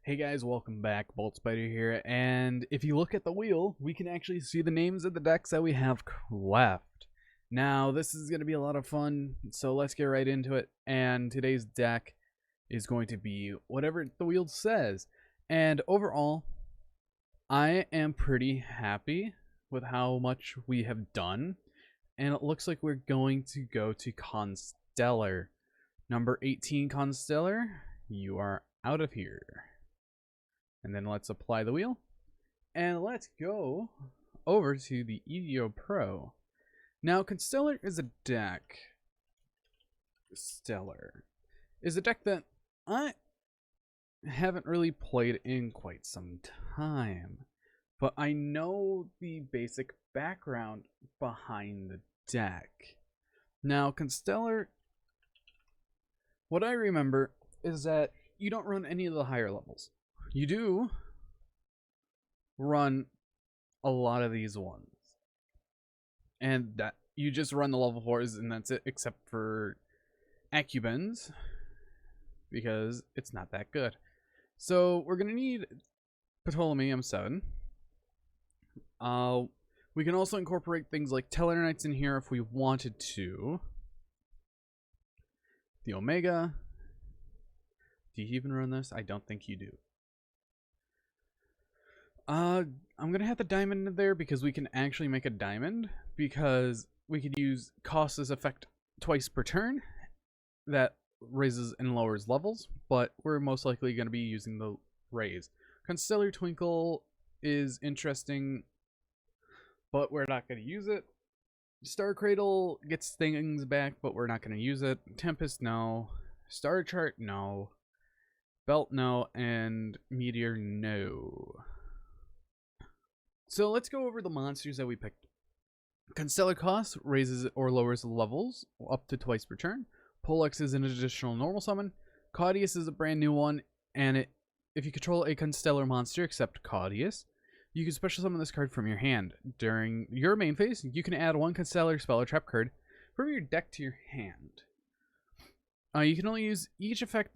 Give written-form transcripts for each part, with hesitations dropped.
Hey guys, welcome back. Bolt Spider here, and if you look at the wheel, we can actually see the names of the decks that we have left. Now, this is going to be a lot of fun, so let's get right into it, and today's deck is going to be whatever the wheel says. And overall, I am pretty happy with how much we have done, and it looks like we're going to go to Constellar. Number 18 Constellar, you are out of here. And then let's apply the wheel. And let's go over to the EDO Pro. Now, Constellar is a deck. Stellar is a deck that I haven't really played in quite some time. But I know the basic background behind the deck. Now, Constellar, what I remember is that you don't run any of the higher levels. You do run a lot of these ones, and that you just run the level 4s and that's it, except for Acubens, because it's not that good. So we're gonna need Ptolemy M7. We can also incorporate things like Tellarknights in here if we wanted to. The Omega. Do you even run this? I don't think you do. I'm gonna have the diamond in there because we can actually make a diamond, because we could use cost as effect twice per turn. That raises and lowers levels, but we're most likely gonna be using the raise. Constellar Twinkle is interesting, but we're not gonna use it. Star Cradle gets things back, but we're not gonna use it. Tempest, no. Star Chart, no. Belt, no. And Meteor, no. So let's go over the monsters that we picked. Constellar cost raises or lowers levels up to twice per turn. Polex is an additional normal summon. Caudius is a brand new one, and if you control a Constellar monster except Caudius, you can special summon this card from your hand. During your main phase, you can add one Constellar spell or trap card from your deck to your hand. You can only use each effect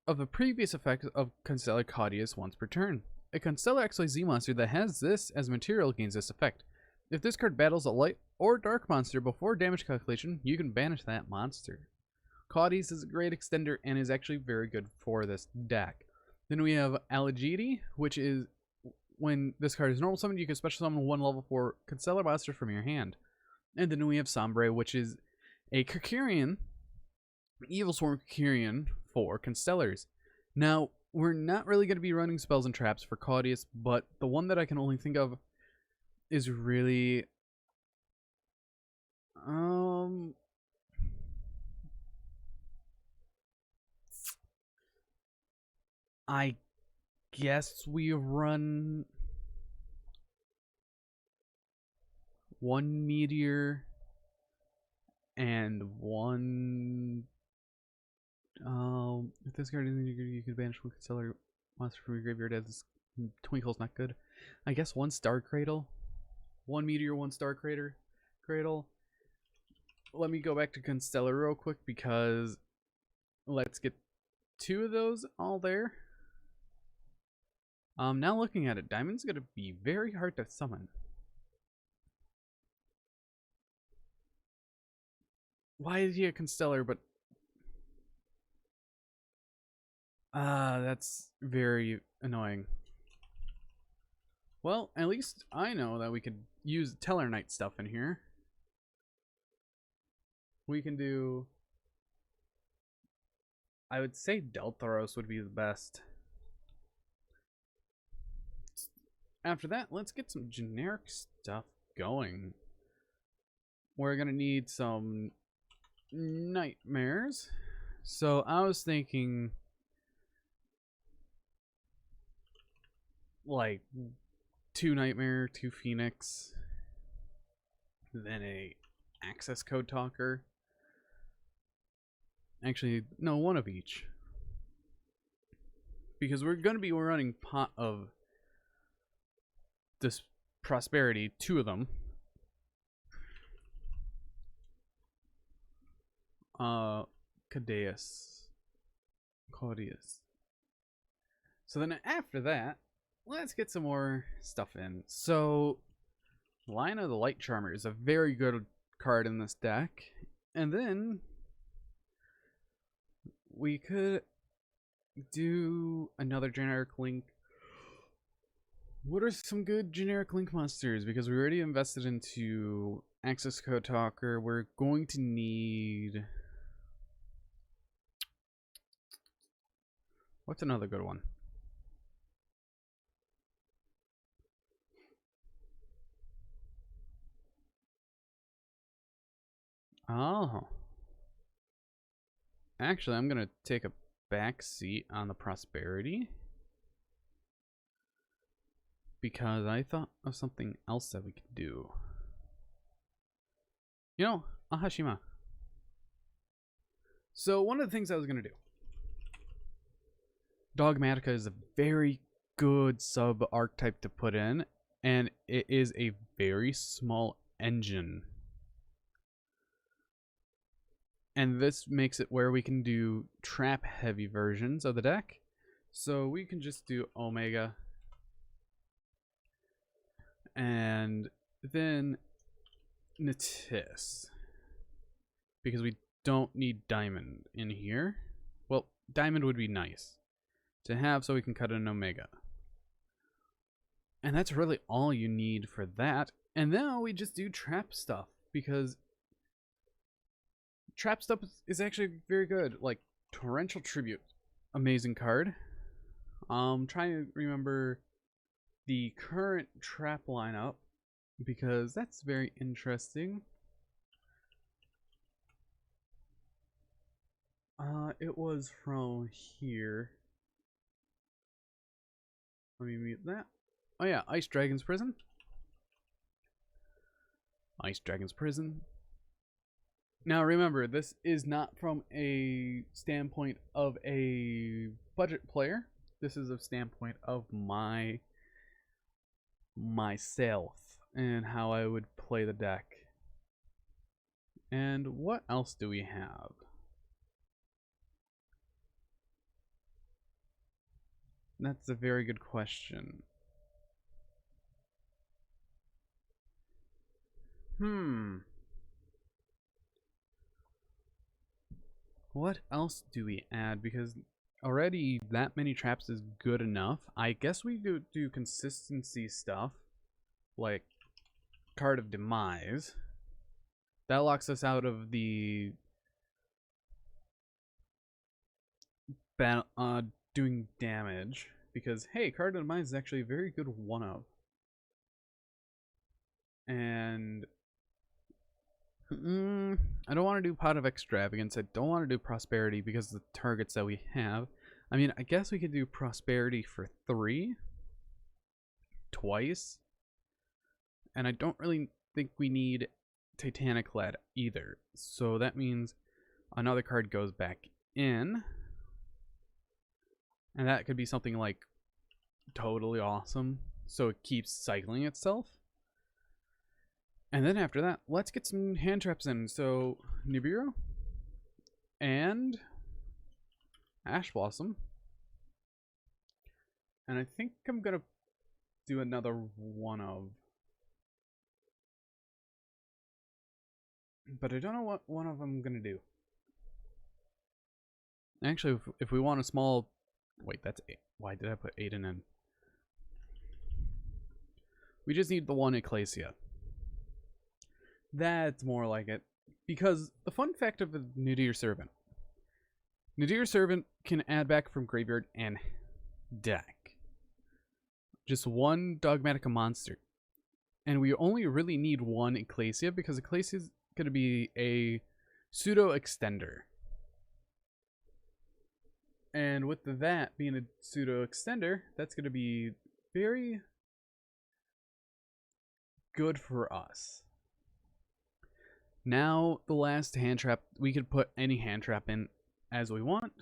of the previous effect of Constellar Caudius once per turn. A Constellar XYZ monster that has this as material gains this effect. If this card battles a light or dark monster before damage calculation, you can banish that monster. Caudius is a great extender and is actually very good for this deck. Then we have Alligidi, which is when this card is normal summoned, you can special summon one level 4 Constellar monster from your hand. And then we have Sombre, which is a Kikirian, Evil Swarm Kikirian for Constellars. Now, we're not really going to be running spells and traps for Caudius, but the one that I can only think of is really... I guess we run one Meteor and one... if this card isn't you could banish one Constellar monster from your graveyard as Twinkle's not good. I guess one Star Cradle. One Meteor, one Star Cradle. Let me go back to Constellar real quick, because let's get two of those all there. Now looking at it, Diamond's gonna be very hard to summon. Why is he a Constellar, but that's very annoying. Well, at least I know that we could use Tellarknight stuff in here. We can do... I would say Deltharos would be the best. After that, let's get some generic stuff going. We're gonna need some nightmares. So I was thinking... like 2 Nightmare, 2 Phoenix, then a access code talker. Actually, no, one of each, because we're going to be running Pot of this Prosperity, 2 of them. Caudius. So then after that, let's get some more stuff in. So, Lion of the Light Charmer is a very good card in this deck. And then we could do another generic link. What are some good generic link monsters? Because we already invested into Access Code Talker. We're going to need... What's another good one? Oh. Actually, I'm going to take a back seat on the Prosperity. Because I thought of something else that we could do. You know, Ahashima. So one of the things I was going to do. Dogmatica is a very good sub-archetype to put in. And it is a very small engine. And this makes it where we can do trap-heavy versions of the deck. So we can just do Omega. And then Natis. Because we don't need Diamond in here. Well, Diamond would be nice to have so we can cut an Omega. And that's really all you need for that. And now we just do trap stuff. Because trap stuff is actually very good. Like Torrential Tribute. Amazing card. Trying to remember the current trap lineup because that's very interesting. It was from here. Let me mute that. Oh yeah, Ice Dragon's Prison. Ice Dragon's Prison. Now remember, this is not from a standpoint of a budget player. This is a standpoint of myself and how I would play the deck. And what else do we have? That's a very good question. What else do we add? Because already that many traps is good enough. I guess we could do consistency stuff. Like Card of Demise. That locks us out of the doing damage. Because, hey, Card of Demise is actually a very good one-of. And I don't want to do Pot of Extravagance. I don't want to do Prosperity because of the targets that we have. I mean, I guess we could do Prosperity for 3. Twice. And I don't really think we need Titanic Lad either. So that means another card goes back in. And that could be something like totally awesome. So it keeps cycling itself. And then after that, let's get some hand traps in. So Nibiru and Ash Blossom. And I think I'm going to do another one-of. But I don't know what one of them I'm going to do. Actually, if we want a small... Wait, that's 8. Why did I put 8 in? We just need the one Ecclesia. That's more like it. Because the fun fact of the Nadir Servant. Nadir Servant can add back from graveyard and deck. Just one Dogmatica monster. And we only really need one Ecclesia because Ecclesia is going to be a pseudo extender. And with that being a pseudo extender, that's going to be very good for us. Now, the last hand trap, we could put any hand trap in as we want.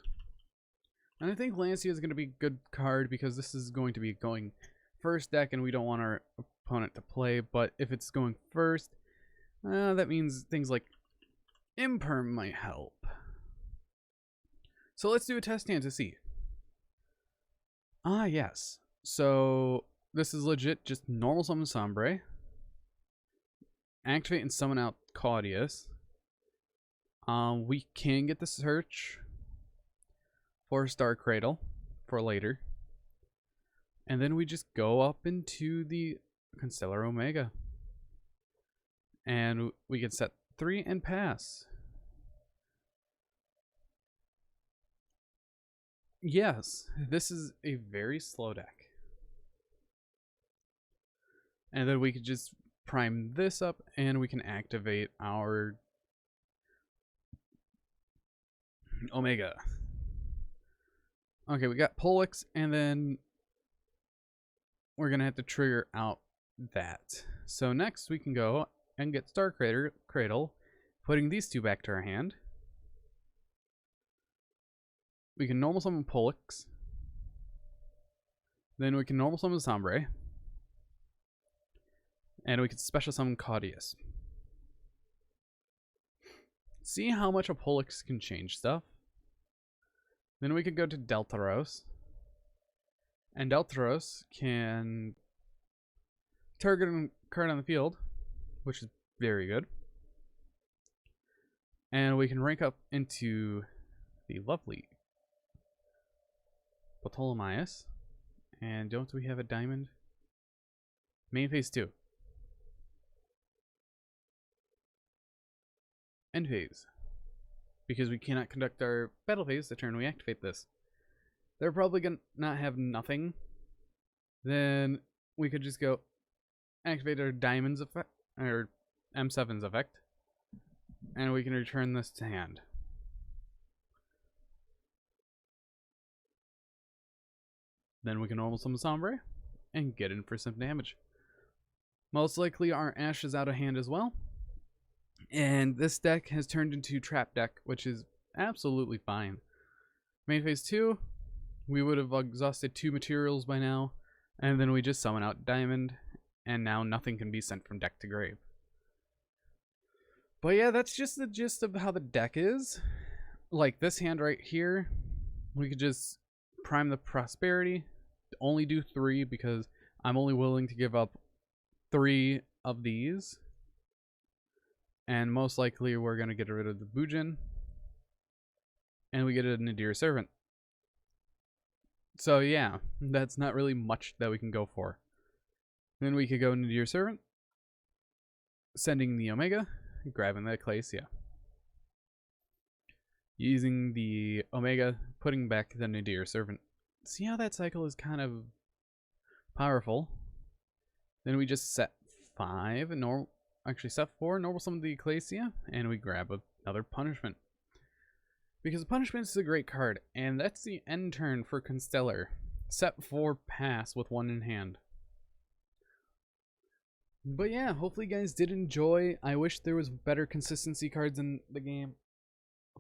And I think Lancia is going to be a good card because this is going to be going first deck and we don't want our opponent to play. But if it's going first, that means things like Imperm might help. So let's do a test hand to see. Ah, yes. So this is legit just normal summon Sombre. Activate and summon out Claudius. We can get the search for Star Cradle for later. And then we just go up into the Constellar Omega. And we can set 3 and pass. Yes, this is a very slow deck. And then we could just prime this up and we can activate our Omega. Okay, we got Polix, and then we're gonna have to trigger out that. So next we can go and get Star Cradle, putting these two back to our hand. We can normal summon Polix. Then we can normal summon Sombre. And we can special summon Claudius. See how much a Polix can change stuff? Then we could go to Deltaros. And Deltaros can target a card on the field, which is very good. And we can rank up into the lovely Ptolemaeus. And don't we have a diamond? Main phase 2. End phase. Because we cannot conduct our battle phase the turn we activate this. They're probably gonna not have nothing. Then we could just go activate our diamonds effect, or M7's effect, and we can return this to hand. Then we can normal summon Sombre and get in for some damage. Most likely our Ash is out of hand as well. And this deck has turned into Trap deck, which is absolutely fine. Main phase 2, we would have exhausted 2 materials by now, and then we just summon out Diamond, and now nothing can be sent from deck to grave. But yeah, that's just the gist of how the deck is. Like this hand right here, we could just prime the Prosperity, only do 3 because I'm only willing to give up 3 of these. And most likely we're going to get rid of the Bujin. And we get a Nadir Servant. So yeah, that's not really much that we can go for. Then we could go Nadir Servant, sending the Omega, grabbing the Ecclesia. Using the Omega, putting back the Nadir Servant. See how that cycle is kind of powerful? Then we just set 5 normal. Actually, set 4, normal summon the Ecclesia, and we grab another Punishment. Because Punishment is a great card, and that's the end turn for Constellar. Set 4 pass with 1 in hand. But yeah, hopefully you guys did enjoy. I wish there was better consistency cards in the game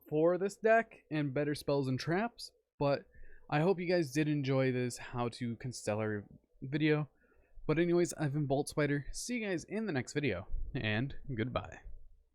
for this deck, and better spells and traps, but I hope you guys did enjoy this how to Constellar video. But anyways, I've been Bolt Spider. See you guys in the next video, and goodbye.